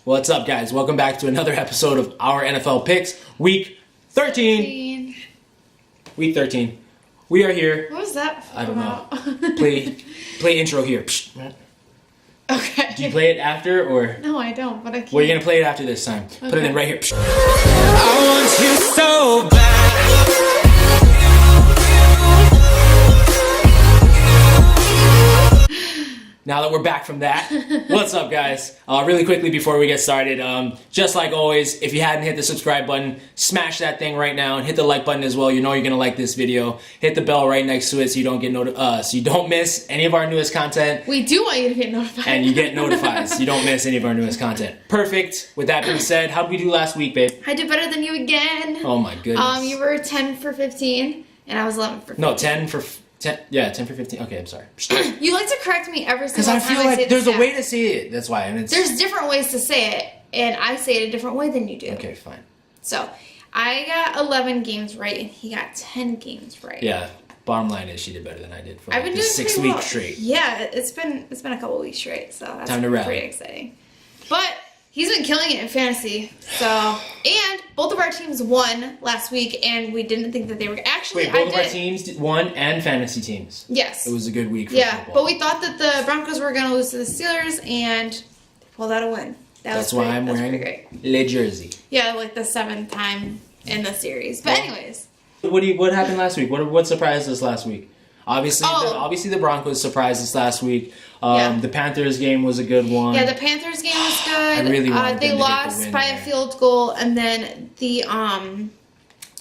What's up, guys? Welcome back to another episode of our NFL Picks, Week 13. Week 13. We are here. What was that I don't about? know. Play intro here. Okay. Do you play it after or? No, I don't, but I can't. Well, you're gonna play it after this time. Okay. Put it in right here. I want you so bad. Now that we're back from that, what's up, guys? Really quickly before we get started, just like always, if you hadn't hit the subscribe button, smash that thing right now and hit the like button as well. You know you're gonna like this video. Hit the bell right next to it so you don't get so you don't miss any of our newest content. We do want you to get notified. And you get notified so you don't miss any of our newest content. Perfect. With that being said, how did we do last week, babe? I did better than you again. Oh my goodness. You were 10 for 15, and I was 11 for 15. No, 10 for 10. Yeah, 10 for 15. Okay, I'm sorry. You like to correct me every Because single I time feel I say like there's the a way to say it. That's why. And it's... There's different ways to say it, and I say it a different way than you do. Okay, fine. So, I got 11 games right, and he got 10 games right. Yeah. Bottom line is she did better than I did for I've like been the doing 6 pretty weeks well. straight. Yeah, it's been a couple weeks straight, so that's Time to rally. pretty exciting. But he's been killing it in fantasy. So, and both of our teams won last week, and we didn't think that they were actually. Wait, both of our teams won and fantasy teams. Yes, it was a good week for football. But we thought that the Broncos were going to lose to the Steelers, and they pulled out a win. That's why I'm wearing Le Jersey. Yeah, like the 7th time in the series. But anyways, what happened last week? What surprised us last week? Obviously, the Broncos surprised us last week. The Panthers game was a good one. Yeah, the Panthers game was good. I really wanted they them to lost get the win by there. a field goal, and then the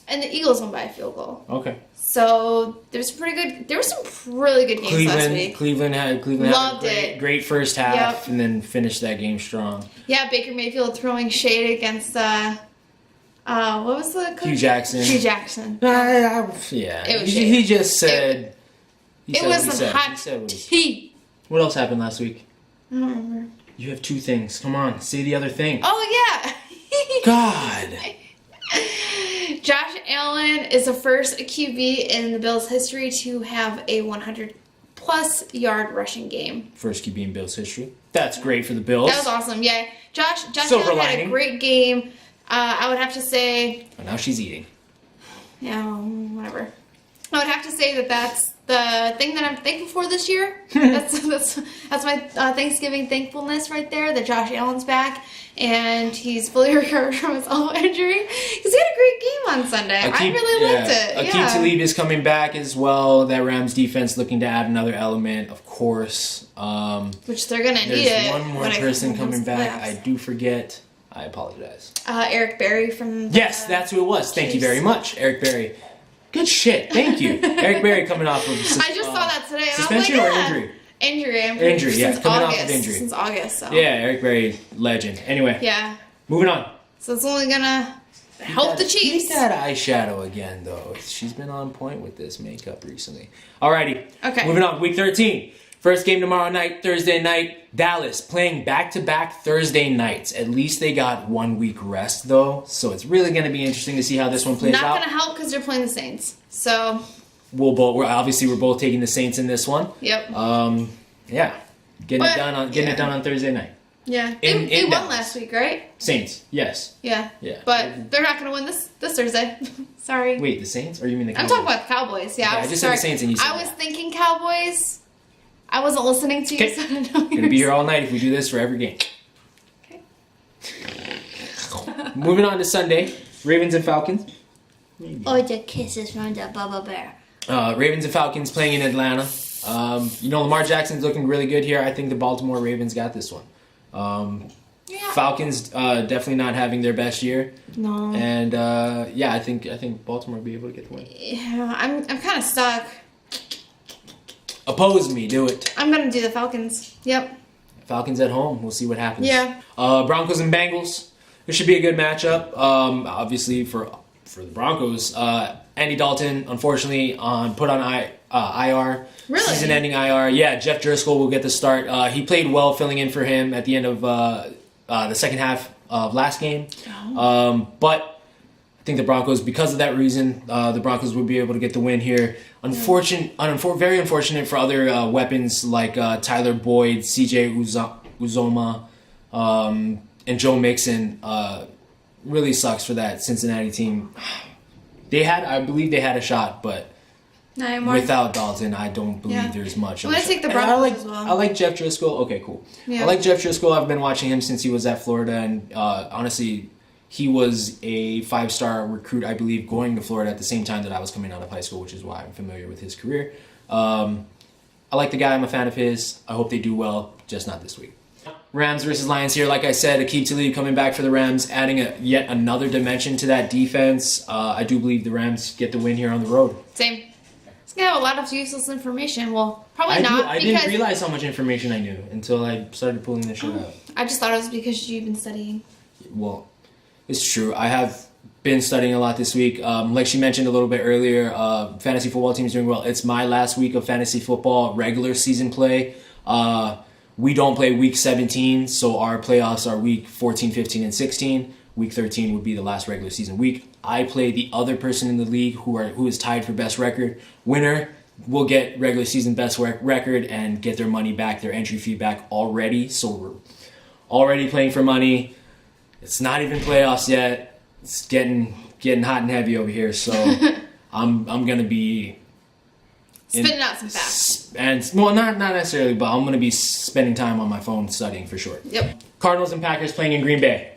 Eagles won by a field goal. Okay. So there were some really good games last week. Cleveland had a great first half, and then finished that game strong. Yeah, Baker Mayfield throwing shade against what was the coach? Hugh Jackson. Yeah, it was he just said. It was some hot tea. What else happened last week? I don't remember. You have 2 things. Come on, say the other thing. Oh yeah. God. Josh Allen is the first QB in the Bills' history to have a 100+ yard rushing game. First QB in Bills' history. That's great for the Bills. That was awesome. Yeah, Josh Silver Allen had lining. a great game. I would have to say. Oh, now she's eating. Yeah, whatever. I would have to say that that's the thing that I'm thankful for this year. that's my Thanksgiving thankfulness right there. That Josh Allen's back and he's fully recovered from his elbow injury because he had a great game on Sunday. I really liked it. Akeem Talib is coming back as well. That Rams defense looking to add another element, of course. Which they're gonna need it. There's one more person coming back. Playoffs. I do forget. I apologize. Eric Berry from. Yes, that's who it was. Thank you very much, Eric Berry. Good shit. Thank you. Eric Berry coming off of I just saw that today. Suspension and I'm or like, injury? Injury, yeah. Coming August, off of injury. Since August, so. Yeah, Eric Berry, legend. Anyway. Yeah. Moving on. So it's only gonna help the Chiefs. Keep that eyeshadow again, though. She's been on point with this makeup recently. Alrighty. Okay. Moving on. Week 13. First game tomorrow night, Thursday night. Dallas playing back-to-back Thursday nights. At least they got 1 week rest, though. So it's really going to be interesting to see how this one plays out. Not going to help because they're playing the Saints. So we're both taking the Saints in this one. Yep. Yeah. Getting it done on Thursday night. Yeah. They won last week, right? Saints. Yes. Yeah. Yeah. But they're not going to win this Thursday. Sorry. Wait, the Saints? Or you mean the Cowboys? I'm talking about the Cowboys. Yeah. I just said the Saints and you said I was thinking Cowboys. I wasn't listening to you. Okay. So I didn't know Gonna be here all night if we do this for every game. Okay. Moving on to Sunday, Ravens and Falcons. Or the kisses from the Bubba Bear. Ravens and Falcons playing in Atlanta. Lamar Jackson's looking really good here. I think the Baltimore Ravens got this one. Falcons definitely not having their best year. No. And I think Baltimore will be able to get the win. Yeah, I'm kind of stuck. Oppose me, do it. I'm gonna do the Falcons. Yep. Falcons at home. We'll see what happens. Yeah. Broncos and Bengals. This should be a good matchup. Obviously for the Broncos, Andy Dalton unfortunately put on IR. Really? Season-ending IR. Yeah, Jeff Driscoll will get the start. He played well filling in for him at the end of the second half of last game. Oh. But I think the Broncos, because of that reason, the Broncos would be able to get the win here. Very unfortunate for other weapons like Tyler Boyd, CJ Uzoma. Joe Mixon really sucks for that Cincinnati team. I believe they had a shot, but Not anymore. without Dalton, I don't believe there's much. I'm gonna take the And Broncos as well. I like Jeff Driscoll. Okay, cool. Yeah. I like Jeff Driscoll. I've been watching him since he was at Florida, and honestly, he was a 5-star recruit, I believe, going to Florida at the same time that I was coming out of high school, which is why I'm familiar with his career. I like the guy. I'm a fan of his. I hope they do well, just not this week. Rams versus Lions here. Like I said, Aqib Talib coming back for the Rams, adding yet another dimension to that defense. I do believe the Rams get the win here on the road. Same. It's gonna have a lot of useless information. Well, probably not. I didn't realize how much information I knew until I started pulling this shit out. I just thought it was because you've been studying. Well, it's true. I have been studying a lot this week. Like she mentioned a little bit earlier, fantasy football team is doing well. It's my last week of fantasy football regular season play. We don't play week 17, so our playoffs are week 14, 15, and 16. Week 13 would be the last regular season week. I play the other person in the league who is tied for best record. Winner will get regular season best record and get their money back, their entry fee back already. So we're already playing for money. It's not even playoffs yet. It's getting hot and heavy over here. So I'm gonna be Spitting out some facts. And well, not necessarily, but I'm gonna be spending time on my phone studying for sure. Yep. Cardinals and Packers playing in Green Bay.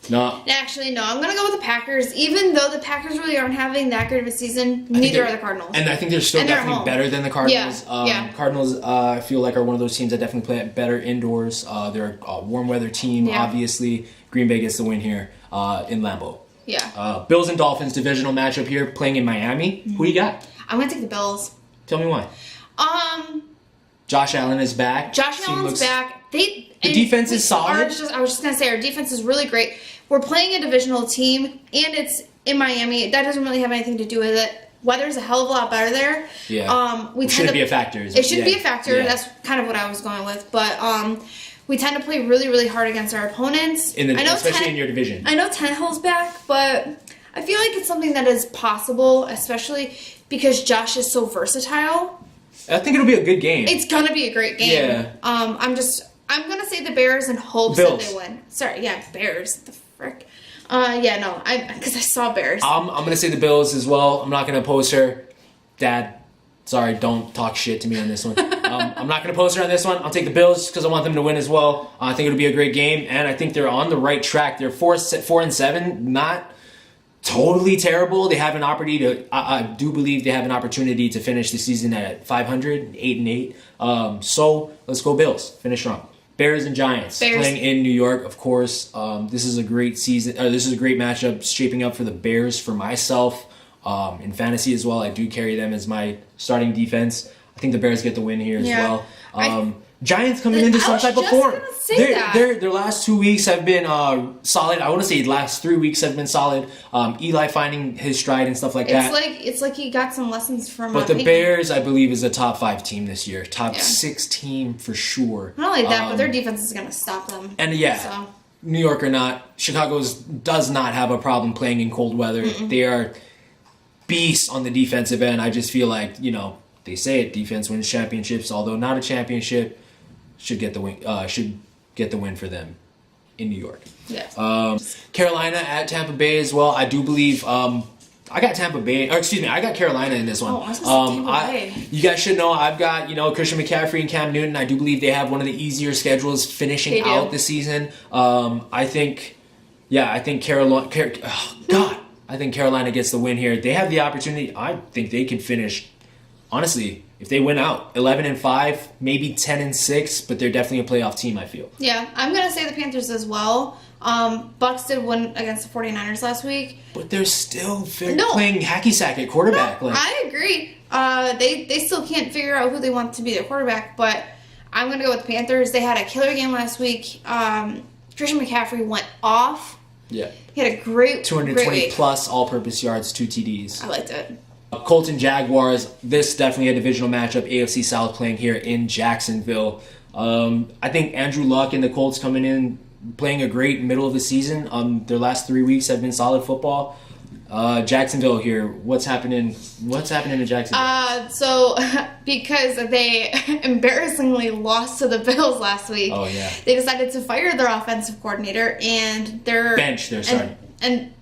No. Actually, no. I'm gonna go with the Packers. Even though the Packers really aren't having that great of a season, neither are the Cardinals. And I think they're still And they're definitely home. better than the Cardinals. Yeah. Cardinals, I feel like, are one of those teams that definitely play better indoors. They're a warm weather team, Yeah. obviously. Green Bay gets the win here in Lambeau. Yeah. Bills and Dolphins divisional matchup here, playing in Miami. Who you got? I'm gonna take the Bills. Tell me why. Josh Allen is back. Josh Allen's back. The defense is solid. I was just gonna say our defense is really great. We're playing a divisional team, and it's in Miami. That doesn't really have anything to do with it. Weather's a hell of a lot better there. Yeah. We it shouldn't be a factor. It should be a factor. Yeah. That's kind of what I was going with. But we tend to play really, really hard against our opponents. Especially in your division. I know Tannehill's back, but I feel like it's something that is possible, especially because Josh is so versatile. I think it'll be a good game. It's gonna be a great game. Yeah. I'm gonna say the Bears in hopes that they win. Sorry, yeah, Bears. The frick. Because I saw Bears. I'm gonna say the Bills as well. I'm not gonna oppose her. Dad, sorry, don't talk shit to me on this one. I'm not gonna oppose her on this one. I'll take the Bills because I want them to win as well. I think it'll be a great game, and I think they're on the right track. They're 4-7, not totally terrible. They have an opportunity to. I do believe they have an opportunity to finish the season at 500, 8-8. So let's go Bills. Finish strong. Bears and Giants playing in New York, of course. This is a great season. This is a great matchup shaping up for the Bears for myself. In fantasy as well, I do carry them as my starting defense. I think the Bears get the win here as well. Giants coming into some type of form. Their last 2 weeks have been solid. I want to say the last 3 weeks have been solid. Eli finding his stride and stuff like that. It's like he got some lessons from. But the Bears, I believe, is a top 5 team this year. Top 6 team for sure. Not only that, but their defense is going to stop them. And New York or not, Chicago does not have a problem playing in cold weather. Mm-mm. They are beasts on the defensive end. I just feel like, they say it, defense wins championships, although not a championship. Should get the win for them in New York. Yes. Carolina at Tampa Bay as well. I do believe I got Tampa Bay. Or excuse me, I got Carolina in this one. Oh, I was gonna say Tampa Bay. You guys should know I've got Christian McCaffrey and Cam Newton. I do believe they have one of the easier schedules finishing out the season. I think Carolina. I think Carolina gets the win here. They have the opportunity. I think they can finish. Honestly, if they win out 11-5, maybe 10-6, but they're definitely a playoff team, I feel. Yeah, I'm going to say the Panthers as well. Bucks did win against the 49ers last week. But they're still playing hacky sack at quarterback. No, I agree. They still can't figure out who they want to be their quarterback, but I'm going to go with the Panthers. They had a killer game last week. Christian McCaffrey went off. Yeah. He had a great 220 plus all-purpose yards, 2 TDs. I liked it. Colts and Jaguars, this definitely a divisional matchup. AFC South playing here in Jacksonville. I think Andrew Luck and the Colts coming in, playing a great middle of the season. Their last 3 weeks have been solid football. Jacksonville here. What's happening? What's happening in Jacksonville? So because they embarrassingly lost to the Bills last week, Oh, yeah. they decided to fire their offensive coordinator and their Bench their starting. And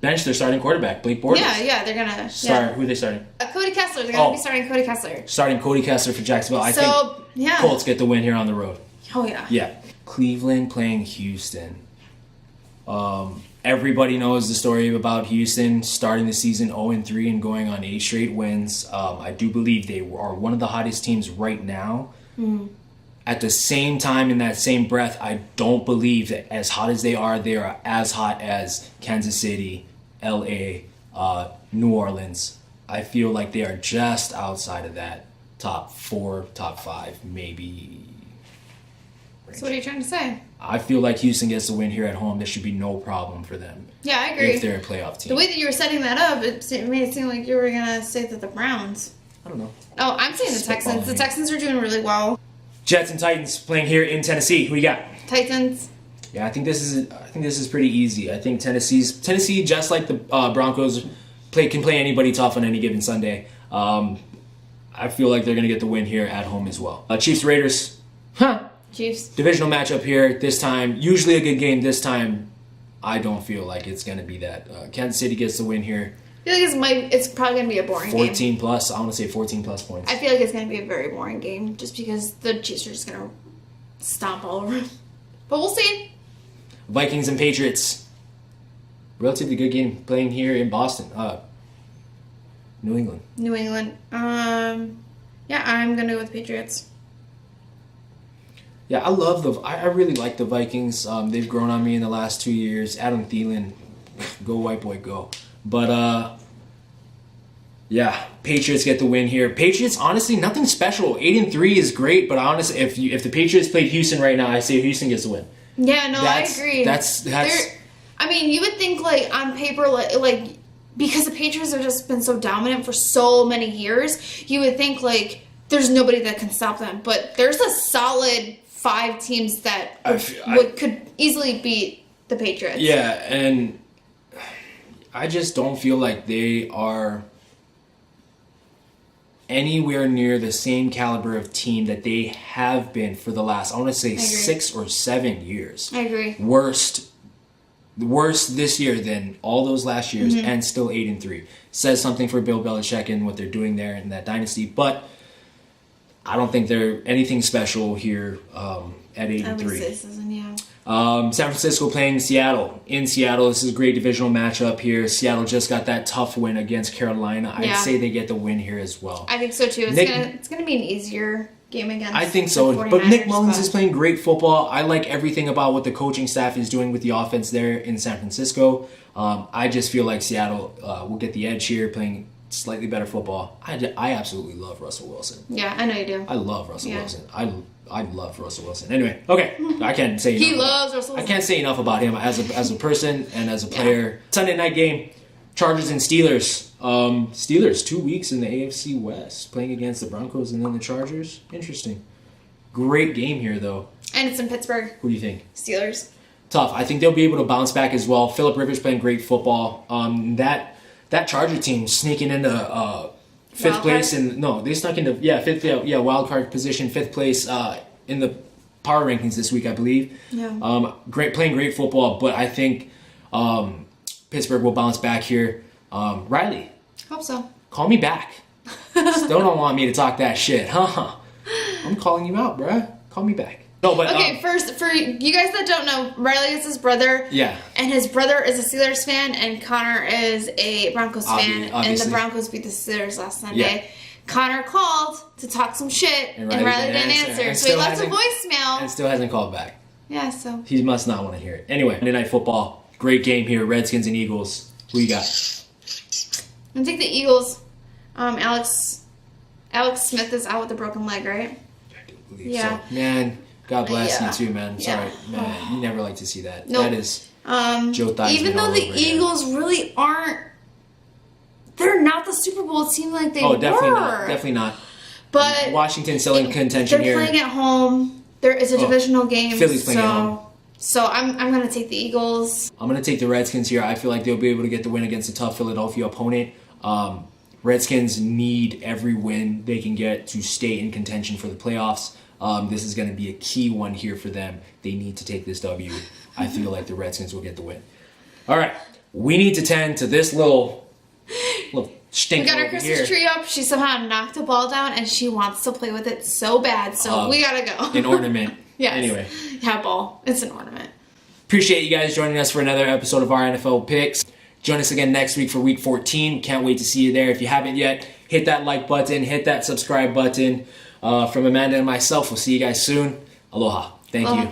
Bench their starting quarterback, Blake Bortles. yeah, they're gonna Start. Who are they starting? Cody Kessler. They're gonna be starting Cody Kessler. Starting Cody Kessler for Jacksonville. I So think yeah. Colts get the win here on the road. Oh yeah. Yeah. Cleveland playing Houston. Everybody knows the story about Houston starting the season 0-3 and going on 8 straight wins. I do believe they are one of the hottest teams right now. At the same time, in that same breath, I don't believe that as hot as they are as hot as Kansas City, LA, New Orleans. I feel like they are just outside of that top 4, top 5, maybe. So what are you trying to say? I feel like Houston gets the win here at home. There should be no problem for them. Yeah, I agree. If they're a playoff team. The way that you were setting that up, it made it seem like you were gonna say that the Browns. I don't know. Oh, I'm saying the Texans. The Texans are doing really well. Jets and Titans playing here in Tennessee. Who you got? Titans. Yeah, I think this is pretty easy. I think Tennessee, just like the Broncos, can play anybody tough on any given Sunday. I feel like they're gonna get the win here at home as well. Chiefs Raiders. Chiefs. Divisional matchup here this time. Usually a good game. This time, I don't feel like it's gonna be that. Kansas City gets the win here. I feel like it's probably gonna be a boring 14 game. plus. I want to say 14 plus points. I feel like it's gonna be a very boring game, just because the Chiefs are just gonna stomp all over them. But we'll see. Vikings and Patriots. Relatively good game playing here in Boston. New England. New England. Yeah, I'm gonna go with Patriots. Yeah, I really like the Vikings. They've grown on me in the last 2 years. Adam Thielen, go white boy, go. But yeah, Patriots get the win here. Patriots, honestly, nothing special. 8-3 is great, but honestly, if the Patriots played Houston right now, I say Houston gets the win. Yeah, no, I agree. That's. I mean, you would think like on paper, like because the Patriots have just been so dominant for so many years, you would think like there's nobody that can stop them. But there's a solid 5 teams that could easily beat the Patriots. Yeah, and I just don't feel like they are anywhere near the same caliber of team that they have been for the last, I want to say, 6 or 7 years. I agree. Worse this year than all those last years, and still 8-3. Says something for Bill Belichick and what they're doing there in that dynasty, but I don't think they're anything special here at 8-3. This season, yeah. San Francisco playing Seattle. In Seattle, this is a great divisional matchup here. Seattle just got that tough win against Carolina. I'd say they get the win here as well. I think so too. It's gonna be an easier game against. I think so. But Nick Mullins is playing great football. I like everything about what the coaching staff is doing with the offense there in San Francisco. I just feel like Seattle will get the edge here, playing slightly better football. I absolutely love Russell Wilson. Yeah, I know you do. I love Russell Wilson. I love Russell Wilson. Anyway, okay, I can't say enough. He loves Russell Wilson. I can't say enough about him as a person and as a player. Sunday night game, Chargers and Steelers. Steelers 2 weeks in the AFC West, playing against the Broncos and then the Chargers. Interesting. Great game here though. And it's in Pittsburgh. Who do you think? Steelers. Tough. I think they'll be able to bounce back as well. Phillip Rivers playing great football. That Charger team sneaking into fifth place they snuck into wild card position, 5th place in the power rankings this week, I believe. Yeah. Playing great football, but I think Pittsburgh will bounce back here. Riley, Hope so. call me back. Still don't want me to talk that shit, huh? I'm calling you out, bruh. Call me back. No, but okay. First, for you guys that don't know, Riley is his brother. Yeah. And his brother is a Steelers fan, and Connor is a Broncos fan. Obviously. And the Broncos beat the Steelers last Sunday. Yeah. Connor called to talk some shit, and Riley didn't answer. So he left a voicemail. And still hasn't called back. Yeah, so. He must not want to hear it. Anyway, Monday Night Football. Great game here. Redskins and Eagles. Who you got? I think the Eagles. Alex Smith is out with a broken leg, right? I do believe so. Man, God bless you too, man. Sorry. Man, you never like to see that. Nope. That is Joe Theismann. Even though the Eagles really aren't, they're not the Super Bowl team like they were. Oh, definitely not. But Washington still in contention here. They're playing at home. There is a divisional game. Philly's playing at home. So I'm gonna take the Eagles. I'm going to take the Redskins here. I feel like they'll be able to get the win against a tough Philadelphia opponent. Redskins need every win they can get to stay in contention for the playoffs. This is going to be a key one here for them. They need to take this W. I feel like the Redskins will get the win. All right, we need to tend to this little stink. We got our Christmas tree up. She somehow knocked a ball down, and she wants to play with it so bad. So we gotta go. An ornament. Yes. Anyway. Yeah, ball. It's an ornament. Appreciate you guys joining us for another episode of our NFL picks. Join us again next week for Week 14. Can't wait to see you there. If you haven't yet, hit that like button, hit that subscribe button. From Amanda and myself, we'll see you guys soon. Aloha. Thank you.